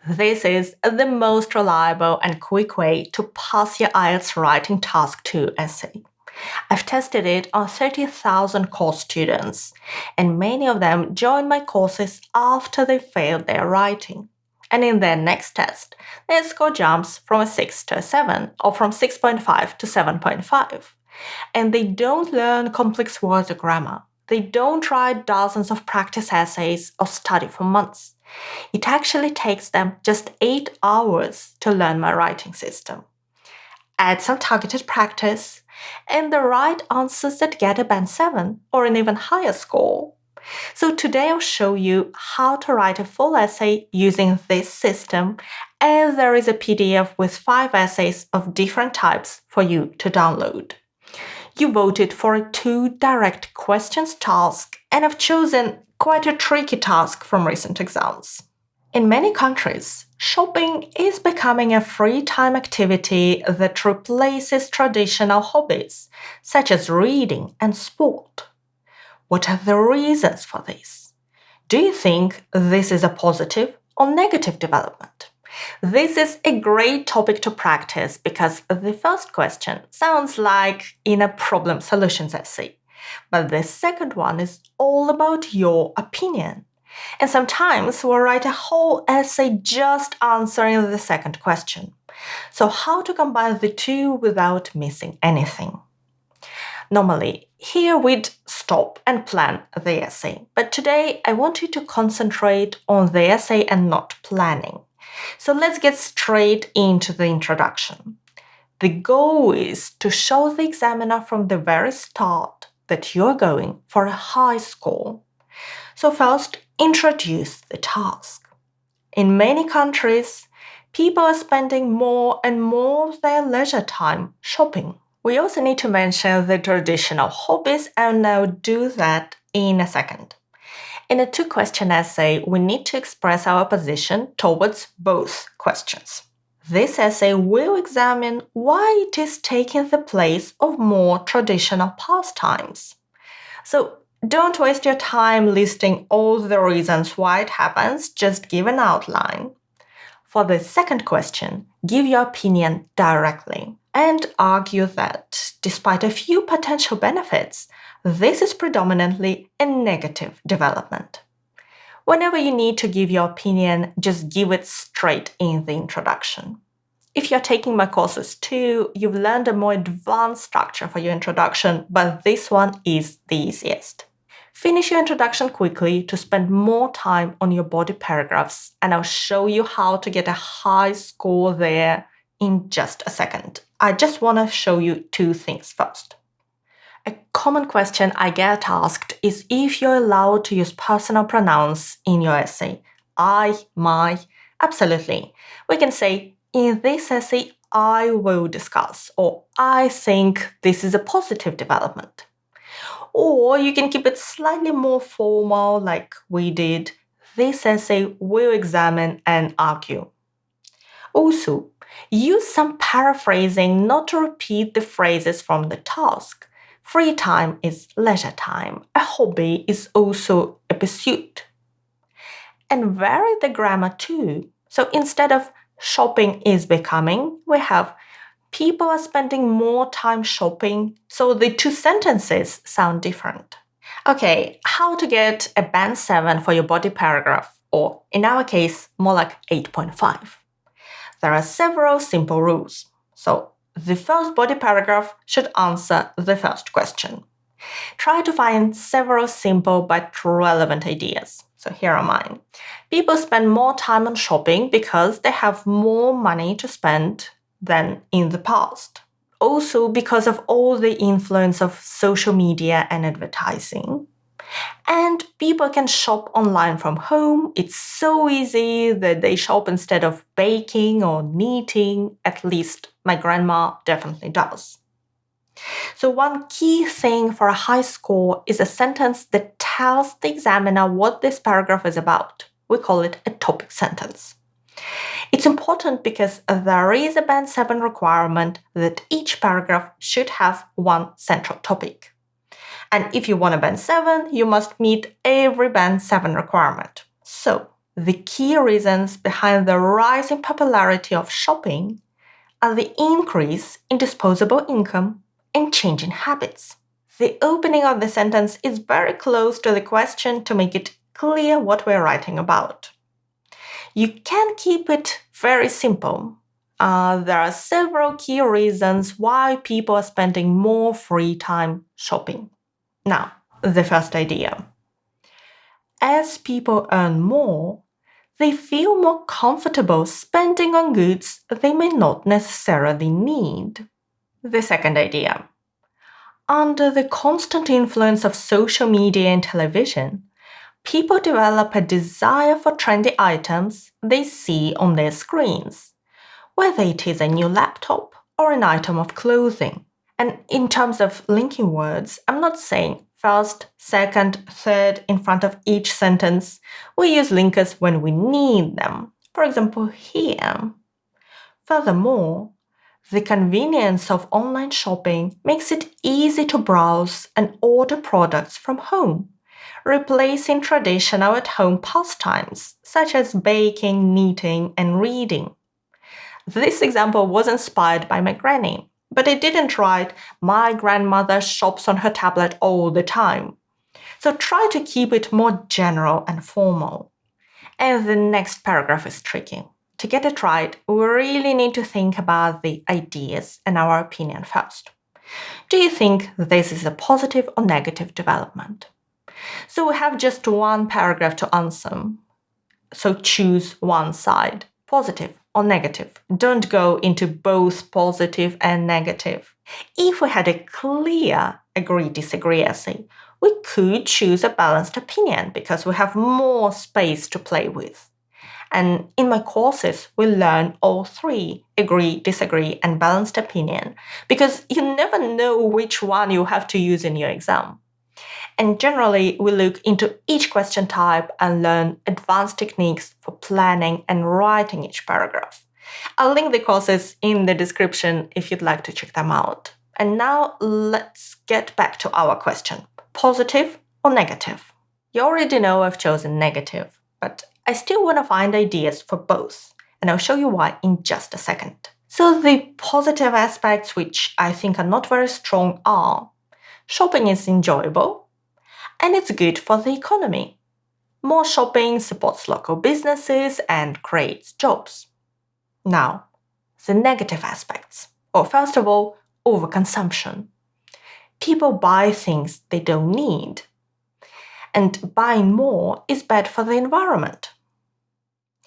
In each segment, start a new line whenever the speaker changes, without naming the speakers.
This is the most reliable and quick way to pass your IELTS Writing Task 2 essay. I've tested it on 30,000 course students, and many of them joined my courses after they failed their writing. And in their next test, their score jumps from a 6 to a 7 or from 6.5 to 7.5. And they don't learn complex words or grammar. They don't write dozens of practice essays or study for months. It actually takes them just 8 hours to learn my writing system. Add some targeted practice, and the right answers that get a band 7 or an even higher score. So today I'll show you how to write a full essay using this system, and there is a PDF with 5 essays of different types for you to download. You voted for a 2 direct questions task, and I've chosen quite a tricky task from recent exams. In many countries, shopping is becoming a free time activity that replaces traditional hobbies, such as reading and sport. What are the reasons for this? Do you think this is a positive or negative development? This is a great topic to practice because the first question sounds like in a problem solutions essay, but the second one is all about your opinion. And sometimes we'll write a whole essay just answering the second question. So how to combine the two without missing anything? Normally, here we'd stop and plan the essay, but today I want you to concentrate on the essay and not planning. So let's get straight into the introduction. The goal is to show the examiner from the very start that you're going for a high score. So first, introduce the task. In many countries, people are spending more and more of their leisure time shopping. We also need to mention the traditional hobbies, and I'll do that in a second. In a 2-question essay, we need to express our position towards both questions. This essay will examine why it is taking the place of more traditional pastimes. So don't waste your time listing all the reasons why it happens, just give an outline. For the second question, give your opinion directly and argue that, despite a few potential benefits, this is predominantly a negative development. Whenever you need to give your opinion, just give it straight in the introduction. If you're taking my courses too, you've learned a more advanced structure for your introduction, but this one is the easiest. Finish your introduction quickly to spend more time on your body paragraphs, and I'll show you how to get a high score there in just a second. I just want to show you 2 things first. A common question I get asked is if you're allowed to use personal pronouns in your essay. I, my, absolutely. We can say, in this essay, I will discuss, or I think this is a positive development. Or you can keep it slightly more formal like we did. This essay will examine and argue. Also, use some paraphrasing not to repeat the phrases from the task. Free time is leisure time. A hobby is also a pursuit. And vary the grammar too. So instead of shopping is becoming, we have people are spending more time shopping, so the 2 sentences sound different. Okay, how to get a band 7 for your body paragraph, or in our case, more like 8.5. There are several simple rules. So the first body paragraph should answer the first question. Try to find several simple but relevant ideas. So here are mine. People spend more time on shopping because they have more money to spend than in the past. Also because of all the influence of social media and advertising. And people can shop online from home. It's so easy that they shop instead of baking or knitting. At least my grandma definitely does. So one key thing for a high score is a sentence that tells the examiner what this paragraph is about. We call it a topic sentence. It's important because there is a band 7 requirement that each paragraph should have one central topic. And if you want a band 7, you must meet every band 7 requirement. So The key reasons behind the rising popularity of shopping are the increase in disposable income and changing habits. The opening of the sentence is very close to the question to make it clear what we're writing about. You can keep it very simple. There are several key reasons why people are spending more free time shopping. Now, the first idea. As people earn more, they feel more comfortable spending on goods they may not necessarily need. The second idea. Under the constant influence of social media and television, people develop a desire for trendy items they see on their screens, whether it is a new laptop or an item of clothing. And in terms of linking words, I'm not saying first, second, third in front of each sentence. We use linkers when we need them. For example, here. Furthermore, the convenience of online shopping makes it easy to browse and order products from home, replacing traditional at-home pastimes such as baking, knitting, and reading. This example was inspired by my granny, but it didn't write, "My grandmother shops on her tablet all the time." So try to keep it more general and formal. And the next paragraph is tricky. To get it right, we really need to think about the ideas and our opinion first. Do you think this is a positive or negative development? So we have just one paragraph to answer. So choose one side, positive or negative. Don't go into both positive and negative. If we had a clear agree-disagree essay, we could choose a balanced opinion because we have more space to play with. And in my courses, we learn all three, agree, disagree, and balanced opinion, because you never know which one you have to use in your exam. And generally, we look into each question type and learn advanced techniques for planning and writing each paragraph. I'll link the courses in the description if you'd like to check them out. And now let's get back to our question. Positive or negative? You already know I've chosen negative, but I still want to find ideas for both, and I'll show you why in just a second. So the positive aspects, which I think are not very strong, are shopping is enjoyable, and it's good for the economy. More shopping supports local businesses and creates jobs. Now, the negative aspects. Well, first of all, overconsumption. People buy things they don't need. And buying more is bad for the environment.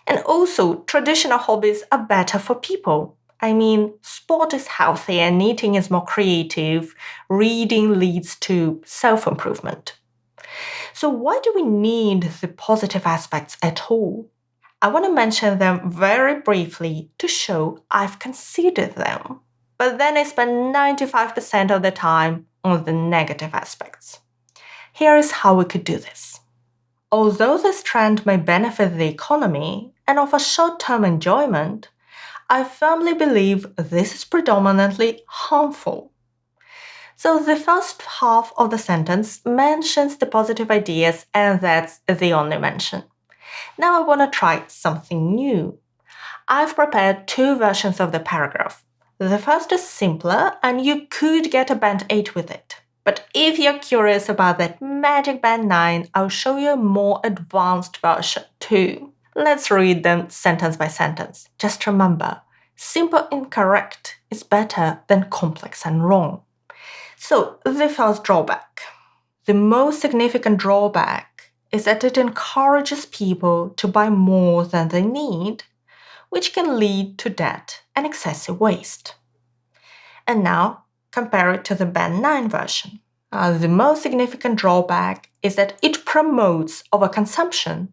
And also, traditional hobbies are better for people. I mean, sport is healthier, knitting is more creative, reading leads to self-improvement. So why do we need the positive aspects at all? I want to mention them very briefly to show I've considered them. But then I spend 95% of the time on the negative aspects. Here is how we could do this. Although this trend may benefit the economy and offer short-term enjoyment, I firmly believe this is predominantly harmful. So the first half of the sentence mentions the positive ideas, and that's the only mention. Now I want to try something new. I've prepared two versions of the paragraph. The first is simpler, and you could get a band 8 with it. But if you're curious about that magic band 9, I'll show you a more advanced version too. Let's read them sentence by sentence. Just remember, simple and correct is better than complex and wrong. So, the first drawback. The most significant drawback is that it encourages people to buy more than they need, which can lead to debt and excessive waste. And now, compare it to the Band 9 version. The most significant drawback is that it promotes overconsumption,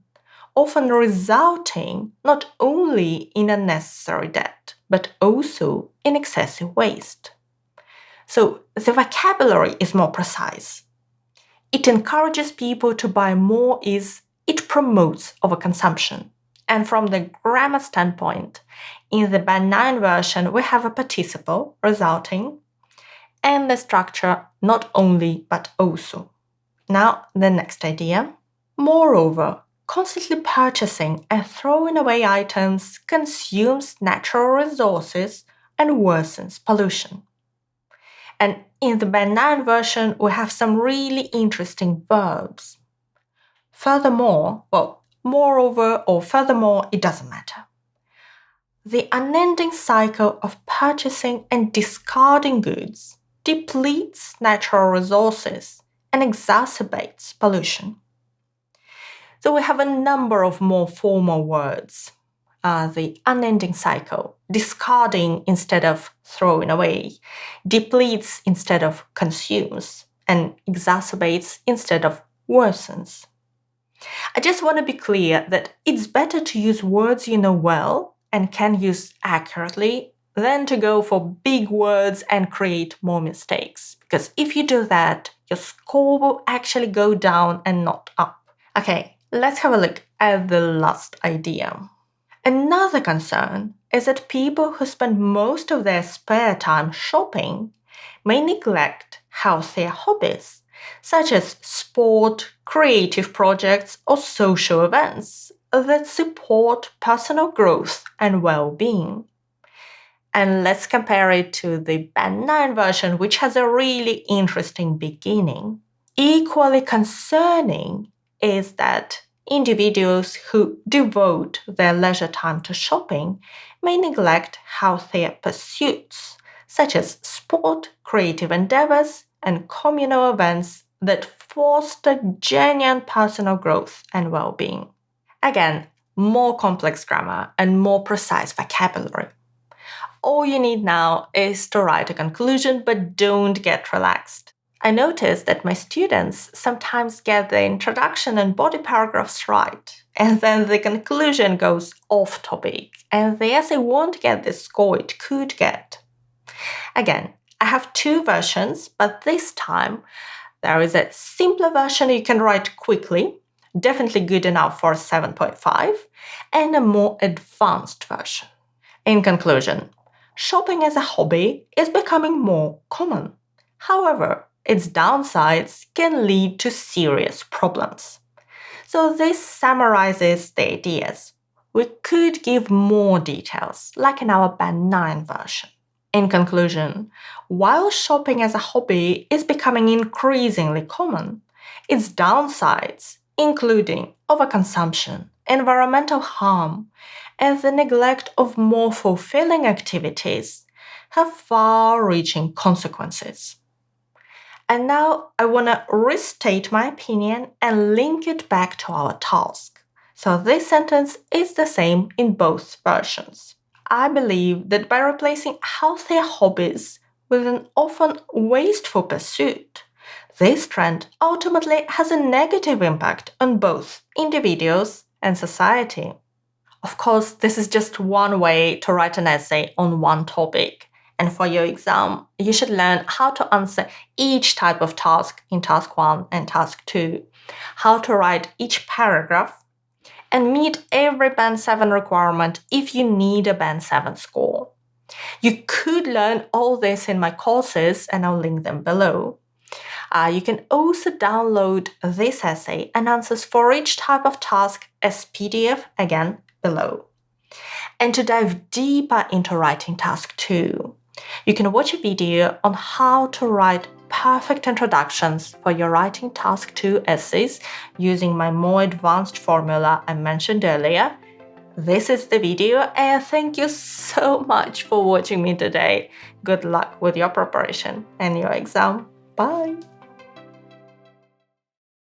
often resulting not only in unnecessary debt, but also in excessive waste. So the vocabulary is more precise. It encourages people to buy more is it promotes overconsumption. And from the grammar standpoint, in the Band 9 version, we have a participle, resulting, and the structure not only but also. Now, the next idea. Moreover, constantly purchasing and throwing away items consumes natural resources and worsens pollution. And in the benign version, we have some really interesting verbs. Furthermore, moreover or furthermore, it doesn't matter. The unending cycle of purchasing and discarding goods depletes natural resources and exacerbates pollution. So we have a number of more formal words. The unending cycle, discarding instead of throwing away, depletes instead of consumes, and exacerbates instead of worsens. I just want to be clear that it's better to use words you know well and can use accurately than to go for big words and create more mistakes. Because if you do that, your score will actually go down and not up. Okay, let's have a look at the last idea. Another concern is that people who spend most of their spare time shopping may neglect healthier hobbies, such as sport, creative projects, or social events that support personal growth and well-being. And let's compare it to the benign version, which has a really interesting beginning. Equally concerning is that individuals who devote their leisure time to shopping may neglect healthier pursuits, such as sport, creative endeavors, and communal events that foster genuine personal growth and well-being. Again, more complex grammar and more precise vocabulary. All you need now is to write a conclusion, but don't get relaxed. I notice that my students sometimes get the introduction and body paragraphs right, and then the conclusion goes off topic, and the essay won't get the score it could get. Again, I have two versions, but this time there is a simpler version you can write quickly, definitely good enough for 7.5, and a more advanced version. In conclusion, shopping as a hobby is becoming more common. However, its downsides can lead to serious problems. So this summarizes the ideas. We could give more details, like in our benign version. In conclusion, while shopping as a hobby is becoming increasingly common, its downsides, including overconsumption, environmental harm, and the neglect of more fulfilling activities, have far-reaching consequences. And now I want to restate my opinion and link it back to our task. So this sentence is the same in both versions. I believe that by replacing healthier hobbies with an often wasteful pursuit, this trend ultimately has a negative impact on both individuals and society. Of course, this is just one way to write an essay on one topic. And for your exam, you should learn how to answer each type of task in Task 1 and Task 2, how to write each paragraph, and meet every Band 7 requirement if you need a Band 7 score. You could learn all this in my courses, and I'll link them below. You can also download this essay and answers for each type of task as PDF, again, below. And to dive deeper into writing Task 2, you can watch a video on how to write perfect introductions for your writing Task 2 essays using my more advanced formula I mentioned earlier. This is the video, and thank you so much for watching me today. Good luck with your preparation and your exam. Bye!